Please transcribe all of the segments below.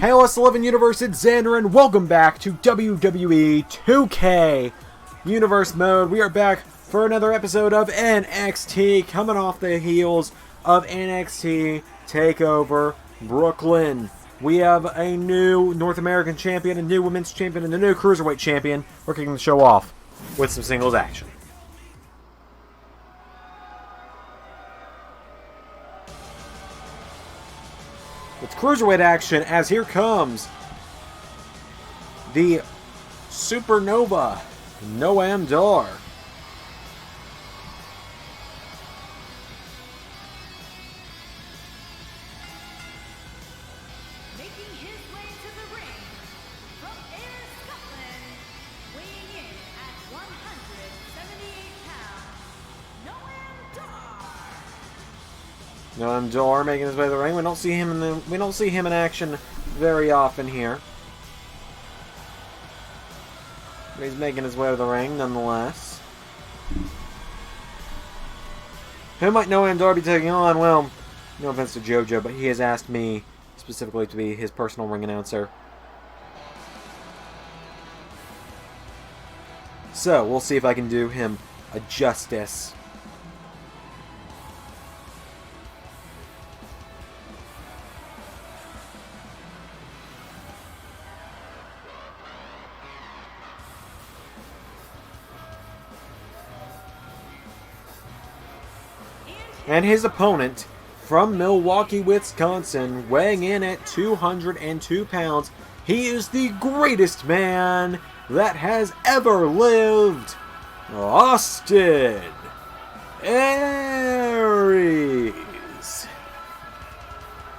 Hey, let's live in Universe, it's Xander, and welcome back to WWE 2K Universe Mode. We are back for another episode of NXT, coming off the heels of NXT TakeOver Brooklyn. We have a new North American champion, a new women's champion, and a new cruiserweight champion. We're kicking the show off with some singles action. It's cruiserweight action as here comes the Supernova, Noam Dar. Making his way to the ring from Aries, Scotland, weighing in at 178 pounds, Noam Dar. Noam Dar making his way to the ring. We don't see him in action very often here. But he's making his way to the ring nonetheless. Who might Noam Dar be taking on? Well, no offense to JoJo, but he has asked me specifically to be his personal ring announcer. So, we'll see if I can do him a justice. And his opponent from Milwaukee, Wisconsin, weighing in at 202 pounds, he is the greatest man that has ever lived, Austin Aries.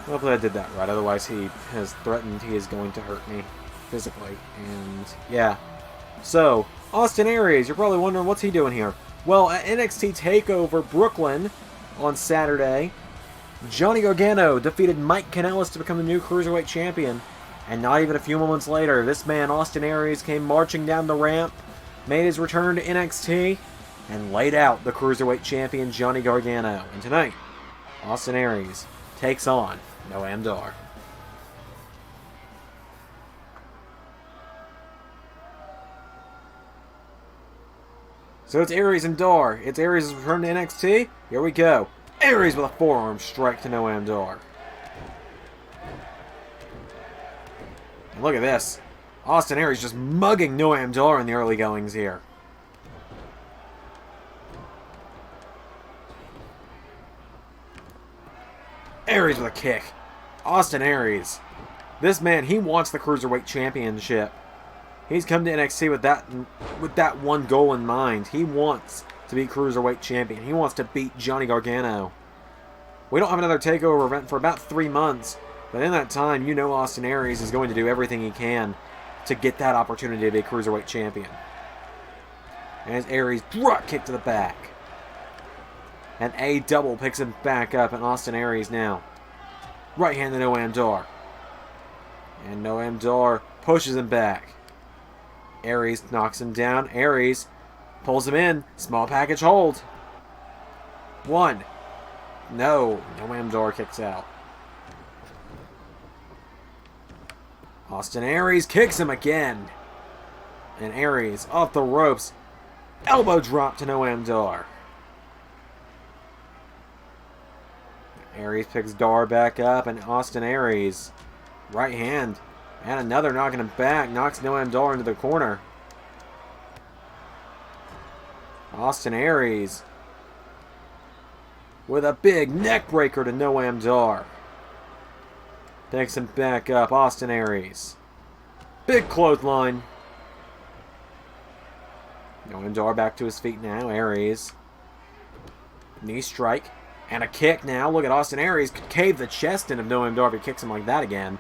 Hopefully I did that right, otherwise he has threatened he is going to hurt me physically, and yeah. So, Austin Aries, you're probably wondering what's he doing here. Well, at NXT TakeOver Brooklyn, on Saturday, Johnny Gargano defeated Mike Kanellis to become the new Cruiserweight Champion. And not even a few moments later, this man, Austin Aries, came marching down the ramp, made his return to NXT, and laid out the Cruiserweight Champion, Johnny Gargano. And tonight, Austin Aries takes on Noam Dar. So it's Aries and Dar. It's Aries' return to NXT. Here we go. Aries with a forearm strike to Noam Dar. And look at this. Austin Aries just mugging Noam Dar in the early goings here. Aries with a kick. Austin Aries. This man, he wants the Cruiserweight Championship. He's come to NXT with that one goal in mind. He wants to be Cruiserweight Champion. He wants to beat Johnny Gargano. We don't have another TakeOver event for about 3 months, but in that time, you know Austin Aries is going to do everything he can to get that opportunity to be Cruiserweight Champion. And as Aries drop kick to the back. And a double picks him back up, and Austin Aries now right hand to Noam Dar. And Noam Dar pushes him back. Aries knocks him down. Aries pulls him in. Small package hold. One. No. Noam Dar kicks out. Austin Aries kicks him again. And Aries off the ropes. Elbow drop to Noam Dar. Aries picks Dar back up, and Austin Aries right hand. And another knocking him back. Knocks Noam Dar into the corner. Austin Aries with a big neck breaker to Noam Dar. Takes him back up. Austin Aries. Big clothesline. Noam Dar back to his feet now. Aries. Knee strike. And a kick now. Look at Austin Aries. Could cave the chest in of Noam Dar if he kicks him like that again.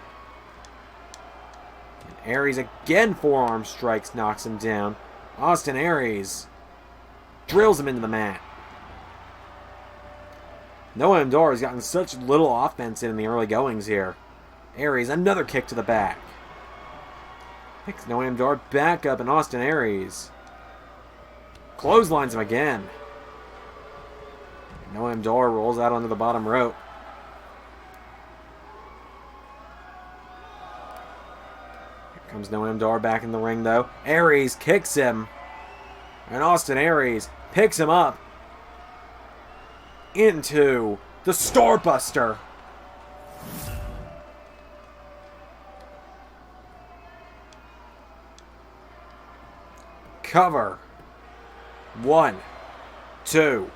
Aries again forearm strikes, knocks him down. Austin Aries drills him into the mat. Noam Dar has gotten such little offense in the early goings here. Aries, another kick to the back. Picks Noam Dar back up, and Austin Aries clotheslines him again. Noam Dar rolls out onto the bottom rope. Comes Noam Dar back in the ring, though. Aries kicks him. And Austin Aries picks him up into the Starbuster. Cover. 1, 2,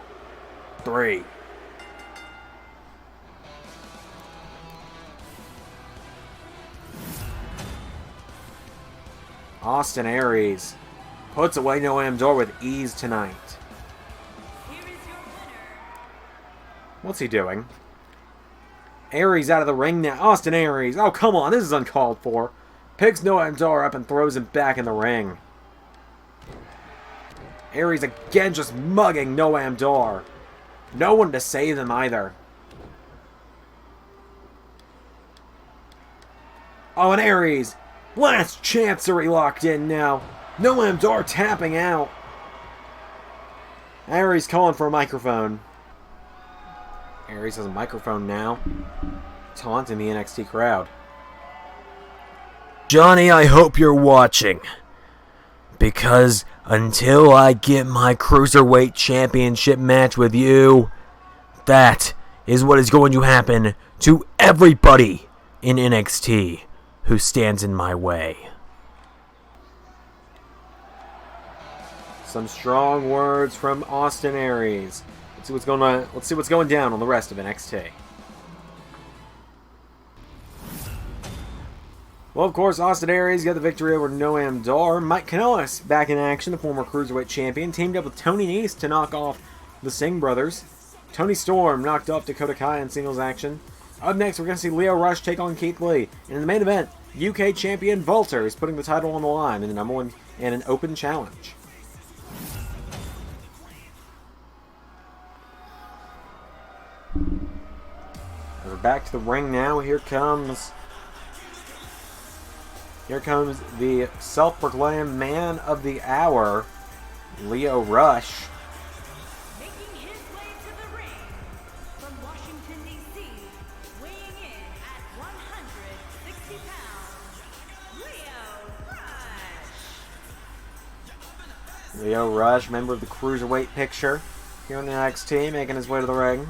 3. Austin Aries puts away Noam Dar with ease tonight. Here is your winner. What's he doing? Aries out of the ring now. Austin Aries. Oh, come on. This is uncalled for. Picks Noam Dar up and throws him back in the ring. Aries again just mugging Noam Dar. No one to save him either. Oh, and Aries. Last chancery locked in now. Noam Dar tapping out. Aries calling for a microphone. Aries has a microphone now. Taunting the NXT crowd. Johnny, I hope you're watching. Because until I get my Cruiserweight Championship match with you, that is what is going to happen to everybody in NXT who stands in my way. Some strong words from Austin Aries. Let's see what's going on. Let's see what's going down on the rest of NXT. Well, of course, Austin Aries got the victory over Noam Dar. Mike Kanellis back in action, the former Cruiserweight Champion, teamed up with Tony Nese to knock off the Singh brothers. Tony Storm knocked off Dakota Kai in singles action. Up next, we're going to see Lio Rush take on Keith Lee. And in the main event, UK Champion Volter is putting the title on the line in the number one in an open challenge. We're back to the ring now. Here comes the self-proclaimed man of the hour, Lio Rush. Making his way to the ring from Washington, D.C., weighing in at 160 pounds, Lio Rush. Lio Rush, member of the Cruiserweight picture, here in the NXT, making his way to the ring.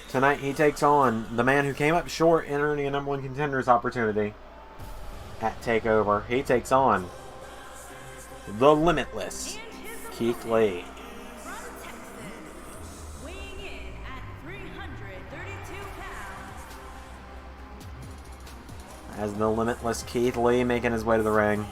Tonight he takes on the man who came up short in earning a number one contender's opportunity at TakeOver. He takes on the limitless Keith Lee. From Texas, weighing in at 332 pounds, As the limitless Keith Lee making his way to the ring.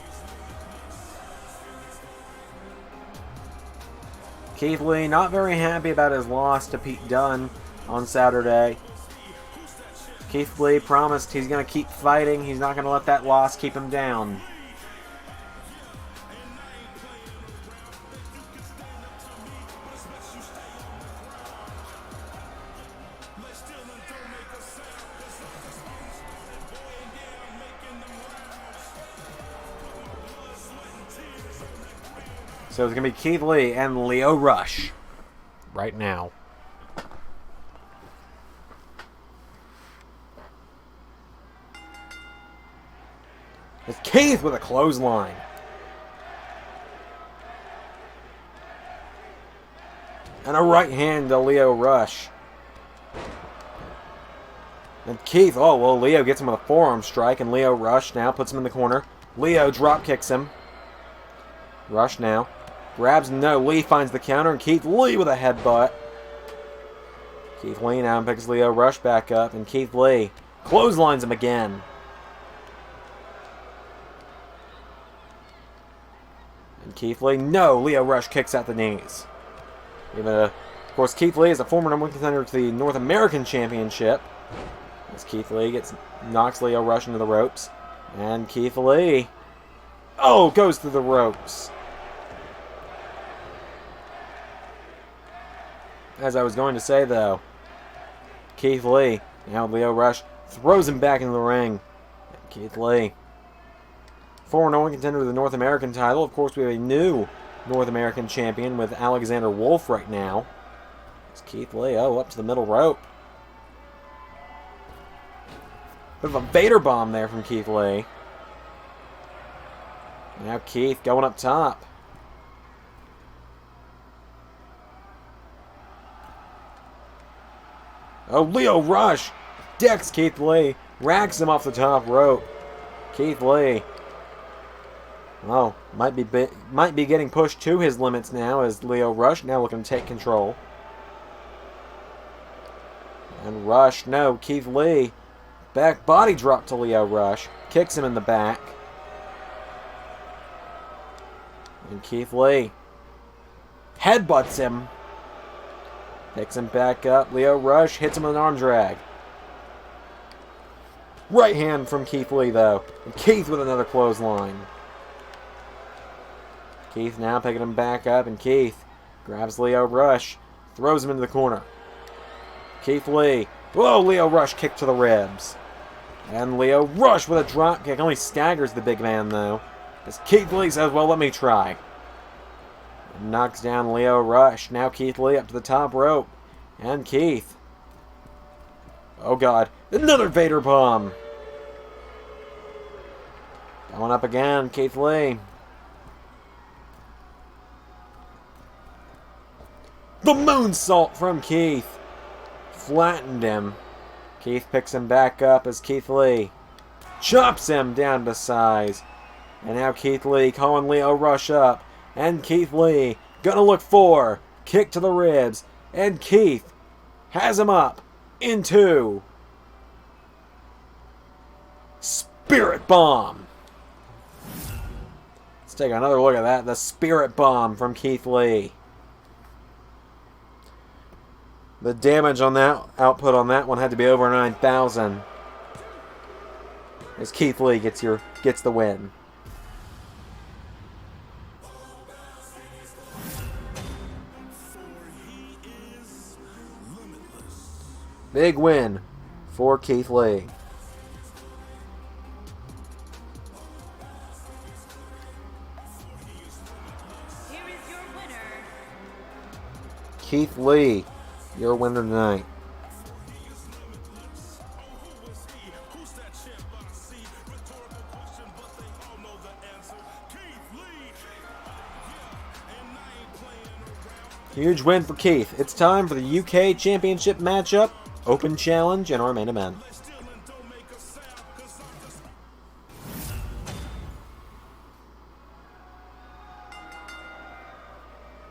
Keith Lee not very happy about his loss to Pete Dunne on Saturday. Keith Lee promised he's going to keep fighting. He's not going to let that loss keep him down. So it's going to be Keith Lee and Lio Rush right now. It's Keith with a clothesline. And a right hand to Lio Rush. And Keith, oh, well, Lio gets him with a forearm strike, and Lio Rush now puts him in the corner. Lio drop kicks him. Rush now. Grabs, no, Lee finds the counter, and Keith Lee with a headbutt. Keith Lee now picks Lio Rush back up, and Keith Lee clotheslines him again. And Keith Lee, no, Lio Rush kicks out the knees. Of course, Keith Lee is a former number one contender to the North American Championship. As Keith Lee knocks Lio Rush into the ropes. And Keith Lee, oh, goes through the ropes. As I was going to say, though, Keith Lee, now Lio Rush, throws him back into the ring. And Keith Lee former number one contender to the North American title. Of course, we have a new North American champion with Alexander Wolf right now. It's Keith Lee. Oh, up to the middle rope. Bit of a Vader bomb there from Keith Lee. Now Keith going up top. Oh, Lio Rush decks Keith Lee. Racks him off the top rope. Keith Lee. Oh, might be getting pushed to his limits now as Lio Rush now looking to take control. And Rush, no, Keith Lee. Back body drop to Lio Rush. Kicks him in the back. And Keith Lee headbutts him. Picks him back up. Lio Rush hits him with an arm drag. Right hand from Keith Lee, though. And Keith with another clothesline. Keith now picking him back up, and Keith grabs Lio Rush, throws him into the corner. Keith Lee. Whoa, Lio Rush kick to the ribs. And Lio Rush with a drop kick. Only staggers the big man, though. As Keith Lee says, well, let me try. And knocks down Lio Rush. Now Keith Lee up to the top rope. And Keith. Oh, God. Another Vader bomb. Going up again, Keith Lee. The moonsault from Keith. Flattened him. Keith picks him back up as Keith Lee chops him down to size. And now Keith Lee calling Lio Rush up. And Keith Lee gonna look for kick to the ribs. And Keith has him up into Spirit Bomb. Let's take another look at that. The Spirit Bomb from Keith Lee. The damage on that output on that one had to be over 9,000. As Keith Lee gets the win. Big win for Keith Lee. Here is your winner, Keith Lee, your winner tonight. Huge win for Keith. It's time for the UK Championship matchup, Open Challenge, and our main event.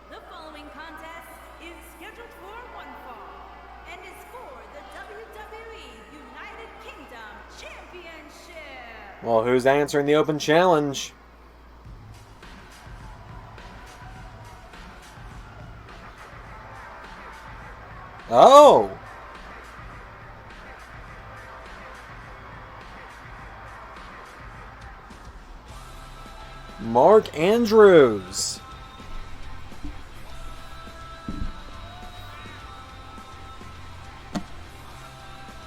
the following contest is scheduled for one fall and is for the WWE United Kingdom Championship. Well, who's answering the Open Challenge? Oh! Mark Andrews.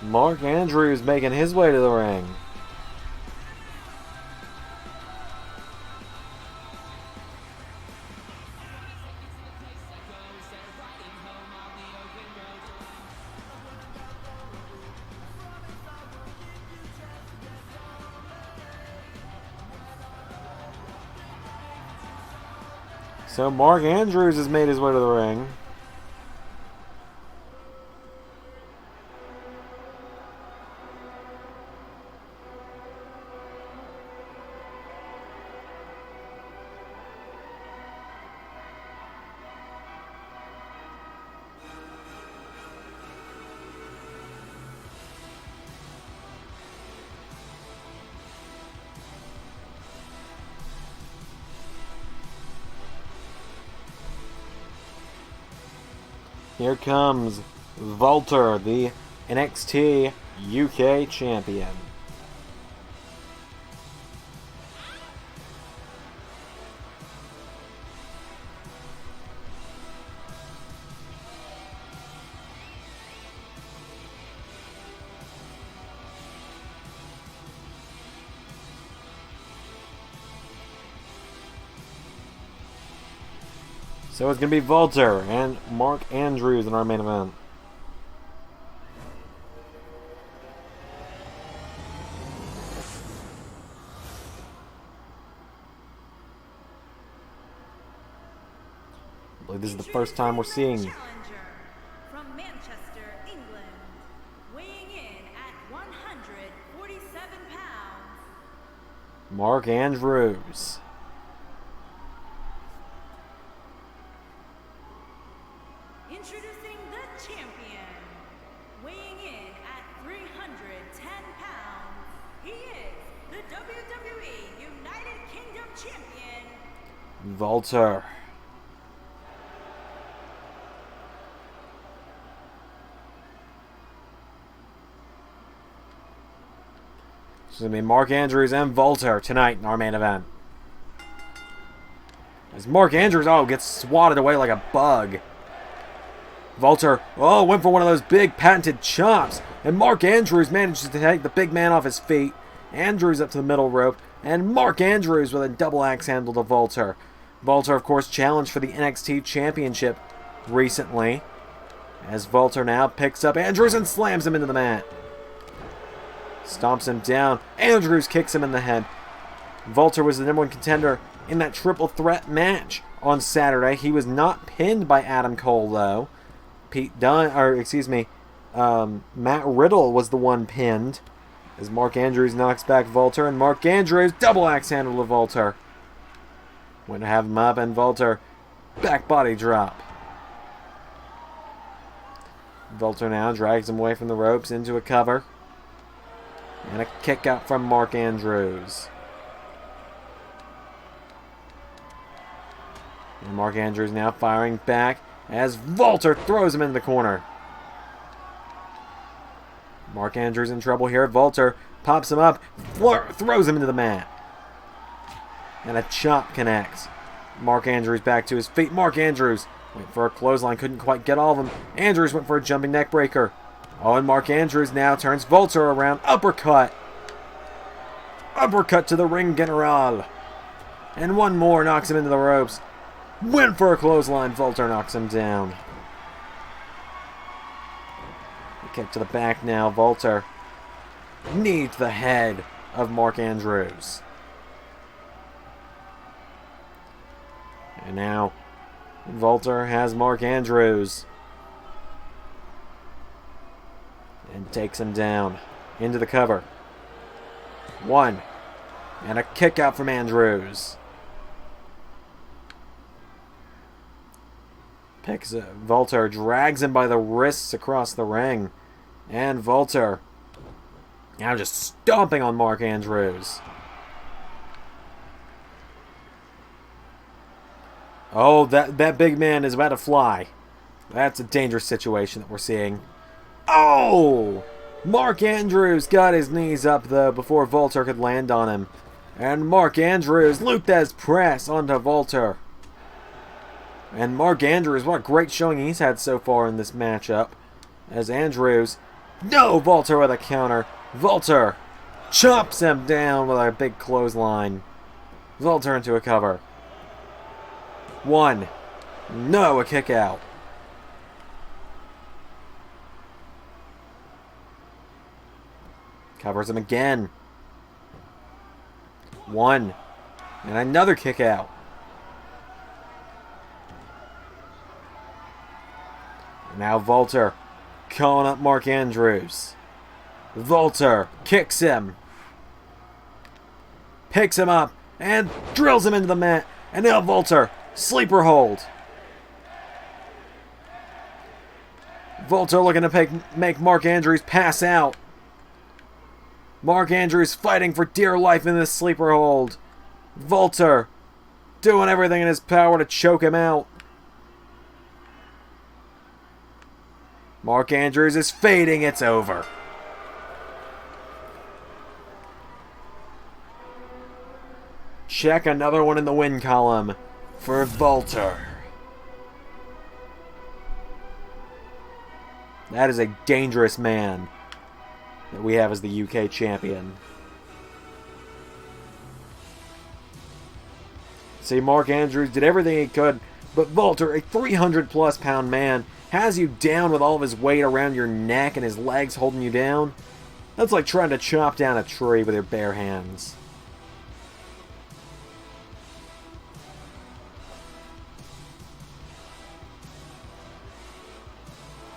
Mark Andrews making his way to the ring. So Mark Andrews has made his way to the ring. Here comes Walter, the NXT UK champion. So it's going to be Walter and Mark Andrews in our main event. I believe this is the first time we're seeing Challenger from Manchester, England, weighing in at 147 pounds, Mark Andrews. introducing the champion, weighing in at 310 pounds, he is the WWE United Kingdom champion, Walter. It's going to be Mark Andrews and Walter tonight in our main event. As Mark Andrews, gets swatted away like a bug. Walter, went for one of those big patented chops. And Mark Andrews manages to take the big man off his feet. Andrews up to the middle rope. And Mark Andrews with a double axe handle to Walter. Walter, of course, challenged for the NXT Championship recently. As Walter now picks up Andrews and slams him into the mat. Stomps him down. Andrews kicks him in the head. Walter was the #1 contender in that triple threat match on Saturday. He was not pinned by Adam Cole, though. Matt Riddle was the one pinned. As Mark Andrews knocks back Walter, and Mark Andrews double axe handle to Walter. Went to have him up, and Walter back body drop. Walter now drags him away from the ropes into a cover. And a kick out from Mark Andrews. And Mark Andrews now firing back as Walter throws him in the corner. Mark Andrews in trouble here. Walter pops him up, throws him into the mat. And a chop connects. Mark Andrews back to his feet. Mark Andrews went for a clothesline, couldn't quite get all of them. Andrews went for a jumping neck breaker. And Mark Andrews now turns Walter around. Uppercut. Uppercut to the ring general. And one more knocks him into the ropes. Went for a clothesline. Walter knocks him down. Kick to the back now. Walter. Knee to the head of Mark Andrews. And now Walter has Mark Andrews. And takes him down into the cover. One. And a kick out from Andrews. Walter drags him by the wrists across the ring. And Walter now just stomping on Mark Andrews. That big man is about to fly. That's a dangerous situation that we're seeing. Mark Andrews got his knees up, though, before Walter could land on him. And Mark Andrews looped as press onto Walter. And Mark Andrews, what a great showing he's had so far in this matchup. As Andrews, Walter with a counter. Walter chops him down with a big clothesline. Walter into a cover. One. A kick out. Covers him again. One. And another kick out. Now Walter calling up Mark Andrews. Walter kicks him. Picks him up and drills him into the mat. And now Walter, sleeper hold. Walter looking to make Mark Andrews pass out. Mark Andrews fighting for dear life in this sleeper hold. Walter doing everything in his power to choke him out. Mark Andrews is fading. It's over. Check another one in the win column for Walter. That is a dangerous man that we have as the UK champion. See, Mark Andrews did everything he could But Walter, a 300-plus pound man, has you down with all of his weight around your neck and his legs holding you down. That's like trying to chop down a tree with your bare hands.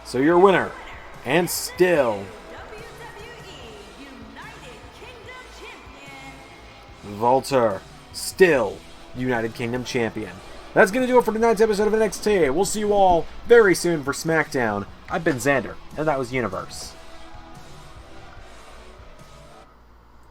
So your winner, and still, WWE United Kingdom Champion, Walter, still United Kingdom Champion. That's going to do it for tonight's episode of NXT. We'll see you all very soon for SmackDown. I've been Xander, and that was Universe.